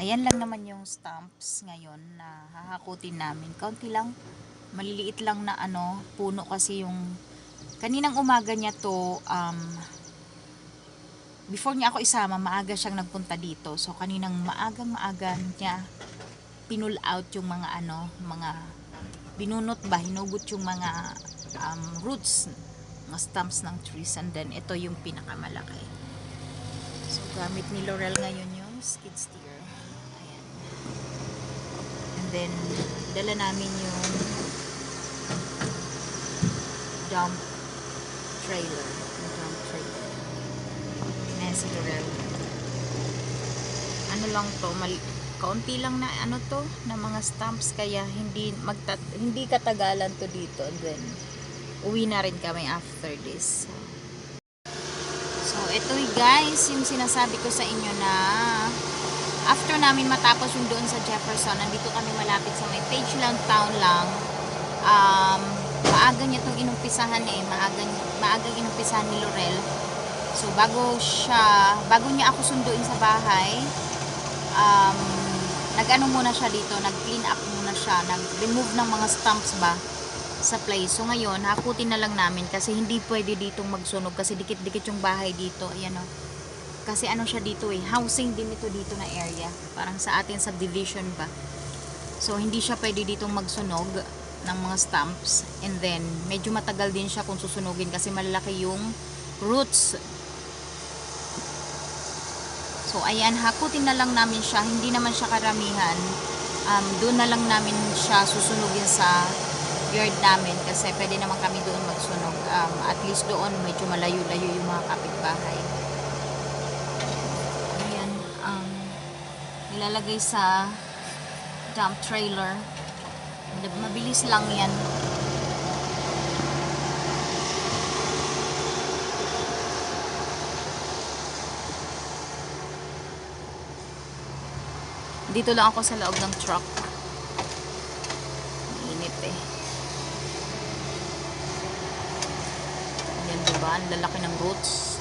Ayan lang naman yung stumps ngayon na hahakutin namin. Kaunti lang, maliliit lang na puno kasi yung kaninang umaga niya to, before niya ako isama, maaga siyang nagpunta dito. So kaninang maaga niya pinul out yung mga mga binunot ba, hinugot yung mga roots, mga stumps ng trees, and then ito yung pinakamalaki. So gamit ni Laurel ngayon yung skid steer. Ayan. And then dala namin yung dump trailer. Yung dump trailer. Ayan si Laurel. Ano lang to, kaunti lang na to, na mga stamps, kaya hindi katagalan to dito. And then uwi na rin kami after this. So ito guys, yung sinasabi ko sa inyo na after namin matapos yung doon sa Jefferson, nandito kami malapit sa may Pageland Town lang. Maaga niya itong inumpisahan maagang inumpisahan ni Laurel. So bago niya ako sunduin sa bahay, nag-ano muna siya dito, nag-clean up muna siya, nag-remove ng mga stumps ba sa place. So ngayon, hakutin na lang namin kasi hindi pwede ditong magsunog kasi dikit-dikit yung bahay dito. Ayan o. Kasi ano siya dito housing din ito dito na area. Parang sa atin subdivision ba. So hindi siya pwede ditong magsunog ng mga stumps. And then, medyo matagal din siya kung susunugin kasi malalaki yung roots. So ayan, hakutin na lang namin siya. Hindi naman siya karamihan. Doon na lang namin siya susunugin sa yard namin kasi pwede naman kami doon magsunog. At least doon medyo malayo-layo yung mga kapitbahay. Ayan, nilalagay sa dump trailer. Mabilis lang yan. Dito lang ako sa loob ng truck. Mainit Ayan, diba? Ang lalaki ng roots.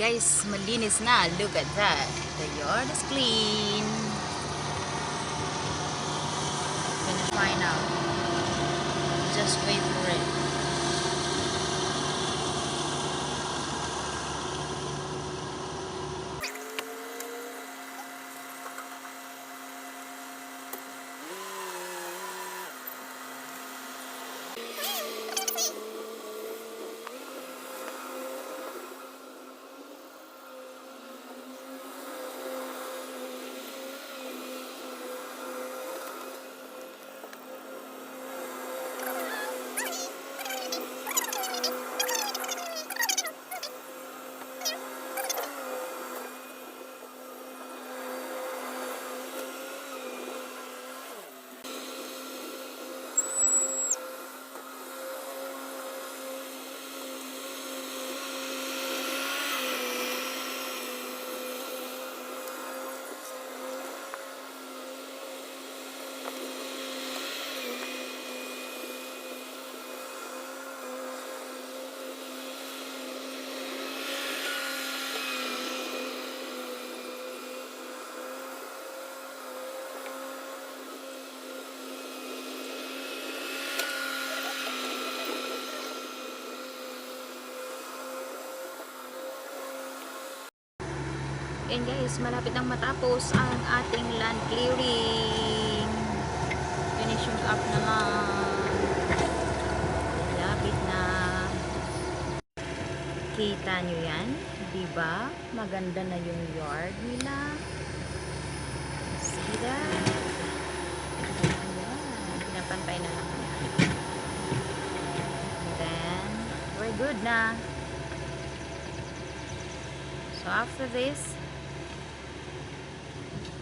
Guys, malinis na. Look at that. The yard is clean. Finish mine now. Just wait for it. And guys, malapit nang matapos ang ating land clearing. Finishing up na lang. Malapit na. Kita nyo yan? Diba? Maganda na yung yard nila. See that? Ayan. Pinapantay na lang yan. And then, we're good na. So after this,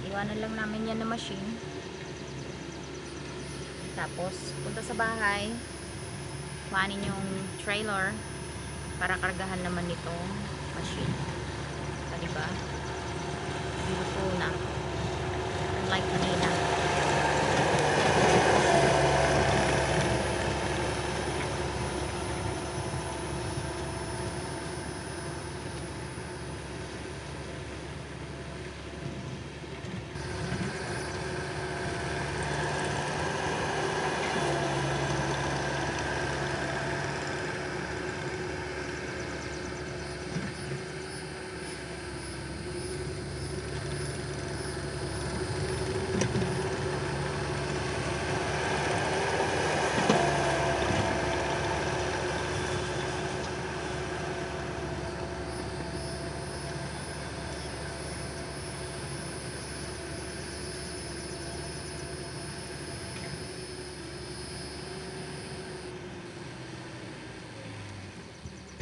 iwanan lang namin yan na machine. Tapos, punta sa bahay. Kuhanin yung trailer para kargahan naman nitong machine. So, diba? Beautiful na. Unlike kanina.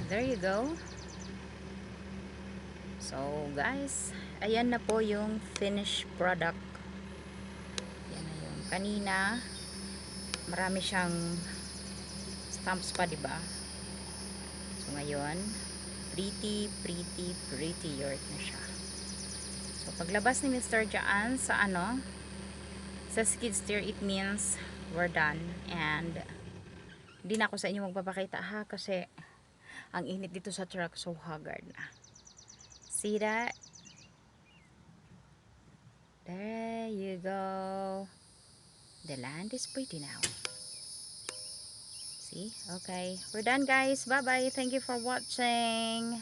There you go. So guys, ayan na po yung finished product. Yan na yung kanina. Marami siyang stamps pa, di ba? So ngayon, pretty yard na siya. So paglabas ni Mr. Jaan sa sa skid steer, it means we're done. And hindi na ako sa inyo magpapakita ha, kasi ang init dito sa truck, so haggard na. See that? There you go. The land is pretty now. See? Okay. We're done, guys. Bye-bye. Thank you for watching.